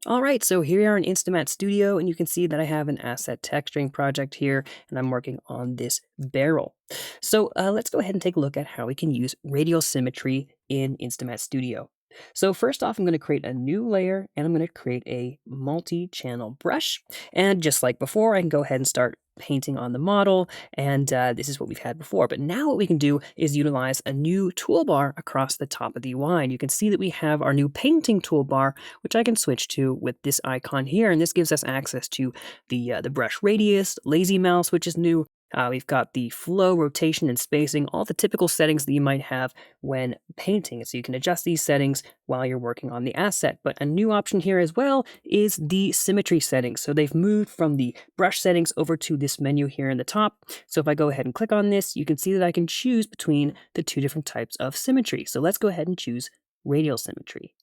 All right, so here we are in InstaMAT Studio, and you can see that I have an asset texturing project here, and I'm working on this barrel. So let's go ahead and take a look at how we can use radial symmetry in InstaMAT Studio. So first off, I'm going to create a new layer, and I'm going to create a multi-channel brush. And just like before, I can go ahead and start painting on the model, and this is what we've had before. But now what we can do is utilize a new toolbar across the top of the UI. And you can see that we have our new painting toolbar, which I can switch to with this icon here. And this gives us access to the brush radius, lazy mouse, which is new. We've got the flow, rotation, and spacing, all the typical settings that you might have when painting. So you can adjust these settings while you're working on the asset. But a new option here as well is the symmetry settings. So they've moved from the brush settings over to this menu here in the top. So if I go ahead and click on this, you can see that I can choose between the two different types of symmetry. So let's go ahead and choose radial symmetry.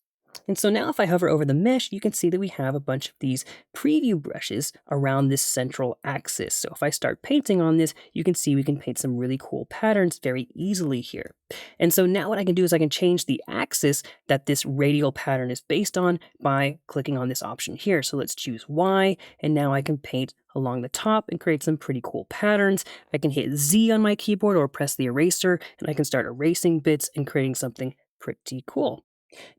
And so now if I hover over the mesh, you can see that we have a bunch of these preview brushes around this central axis. So if I start painting on this, you can see we can paint some really cool patterns very easily here. And so now what I can do is I can change the axis that this radial pattern is based on by clicking on this option here. So let's choose Y, and now I can paint along the top and create some pretty cool patterns. I can hit Z on my keyboard or press the eraser, and I can start erasing bits and creating something pretty cool.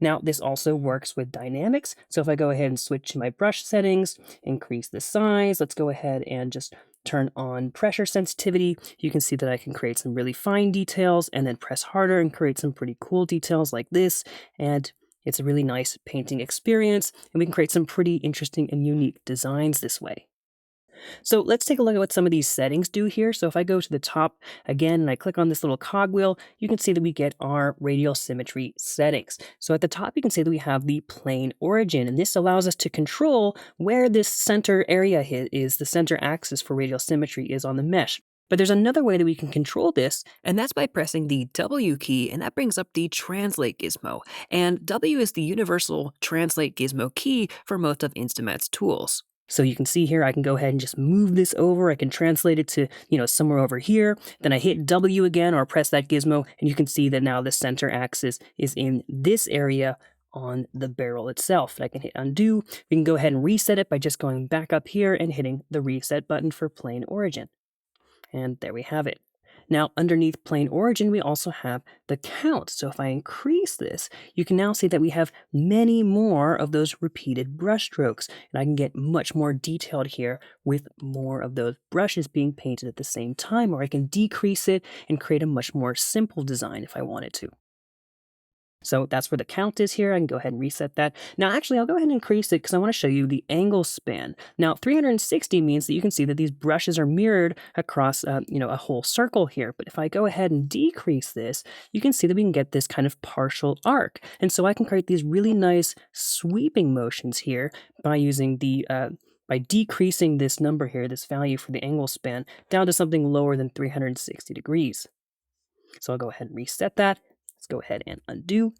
Now, this also works with dynamics. So if I go ahead and switch to my brush settings, increase the size, let's go ahead and just turn on pressure sensitivity. You can see that I can create some really fine details and then press harder and create some pretty cool details like this. And it's a really nice painting experience. And we can create some pretty interesting and unique designs this way. So let's take a look at what some of these settings do here. So if I go to the top again and I click on this little cogwheel, you can see that we get our radial symmetry settings. So at the top, you can see that we have the plane origin, and this allows us to control where this center area is, the center axis for radial symmetry is on the mesh. But there's another way that we can control this, and that's by pressing the W key, and that brings up the translate gizmo. And W is the universal translate gizmo key for most of InstaMAT's tools. So you can see here, I can go ahead and just move this over. I can translate it to, somewhere over here. Then I hit W again or press that gizmo, and you can see that now the center axis is in this area on the barrel itself. And I can hit undo. We can go ahead and reset it by just going back up here and hitting the reset button for plane origin. And there we have it. Now, underneath plane origin, we also have the count. So if I increase this, you can now see that we have many more of those repeated brush strokes. And I can get much more detailed here with more of those brushes being painted at the same time, or I can decrease it and create a much more simple design if I wanted to. So that's where the count is here. I can go ahead and reset that. Now, actually, I'll go ahead and increase it because I want to show you the angle span. Now, 360 means that you can see that these brushes are mirrored across, a whole circle here. But if I go ahead and decrease this, you can see that we can get this kind of partial arc. And so I can create these really nice sweeping motions here by using by decreasing this number here, this value for the angle span, down to something lower than 360 degrees. So I'll go ahead and reset that. Let's go ahead and undo.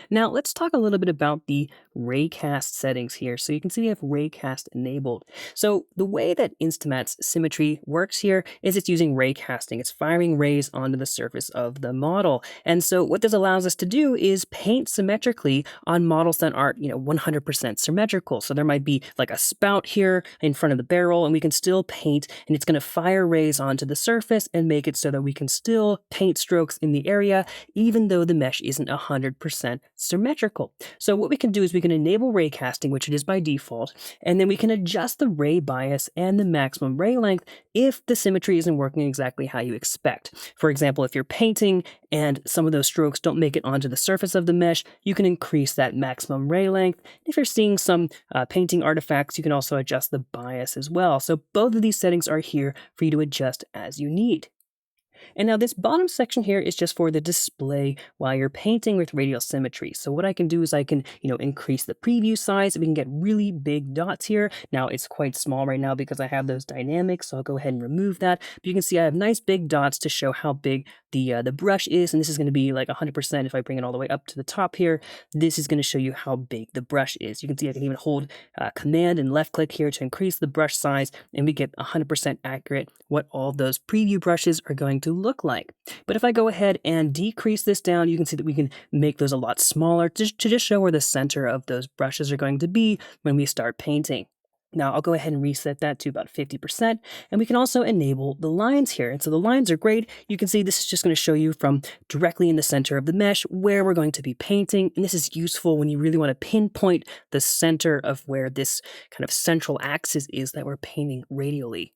Now let's talk a little bit about the Raycast settings here. So you can see we have Raycast enabled. So the way that InstaMAT's symmetry works here is it's using raycasting. It's firing rays onto the surface of the model. And so what this allows us to do is paint symmetrically on models that aren't, 100% symmetrical. So there might be like a spout here in front of the barrel, and we can still paint, and it's going to fire rays onto the surface and make it so that we can still paint strokes in the area, even though the mesh isn't 100% symmetrical. So what we can do is we can enable raycasting, which it is by default, and then we can adjust the ray bias and the maximum ray length if the symmetry isn't working exactly how you expect. For example, if you're painting and some of those strokes don't make it onto the surface of the mesh, you can increase that maximum ray length. If you're seeing some painting artifacts, you can also adjust the bias as well. So both of these settings are here for you to adjust as you need. And now this bottom section here is just for the display while you're painting with radial symmetry. So what I can do is I can, increase the preview size. We can get really big dots here. Now it's quite small right now because I have those dynamics. So I'll go ahead and remove that. But you can see I have nice big dots to show how big the brush is. And this is going to be like 100% if I bring it all the way up to the top here. This is going to show you how big the brush is. You can see I can even hold Command and left click here to increase the brush size. And we get 100% accurate what all those preview brushes are going to look like. But if I go ahead and decrease this down, you can see that we can make those a lot smaller to just show where the center of those brushes are going to be when we start painting. Now I'll go ahead and reset that to about 50%, and we can also enable the lines here. And so the lines are great. You can see this is just going to show you from directly in the center of the mesh where we're going to be painting. And this is useful when you really want to pinpoint the center of where this kind of central axis is that we're painting radially.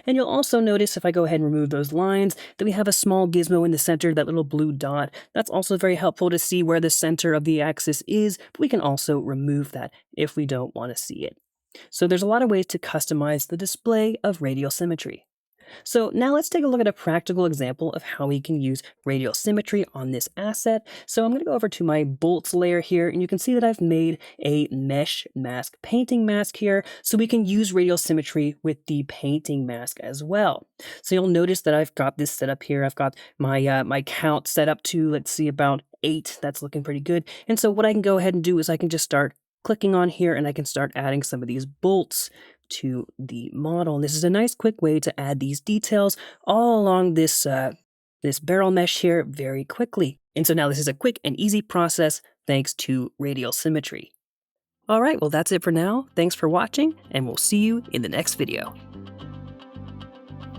And you'll also notice if I go ahead and remove those lines that we have a small gizmo in the center, that little blue dot. That's also very helpful to see where the center of the axis is, but we can also remove that if we don't want to see it. So there's a lot of ways to customize the display of radial symmetry. So now let's take a look at a practical example of how we can use radial symmetry on this asset. So I'm going to go over to my bolts layer here, and you can see that I've made a mesh mask painting mask here, so we can use radial symmetry with the painting mask as well. So you'll notice that I've got this set up here. I've got my my count set up to, let's see, about 8. That's looking pretty good. And so what I can go ahead and do is I can just start clicking on here, and I can start adding some of these bolts to the model. And this is a nice quick way to add these details all along this this barrel mesh here very quickly. And so now this is a quick and easy process thanks to radial symmetry. All right, well that's it for now. Thanks for watching, and we'll see you in the next video.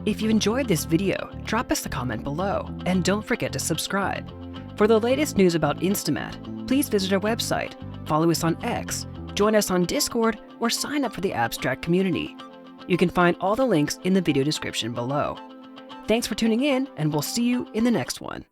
If you enjoyed this video, drop us a comment below, and don't forget to subscribe. For the latest news about InstaMAT, please visit our website, follow us on X, join us on Discord, or sign up for the Abstract community. You can find all the links in the video description below. Thanks for tuning in, and we'll see you in the next one.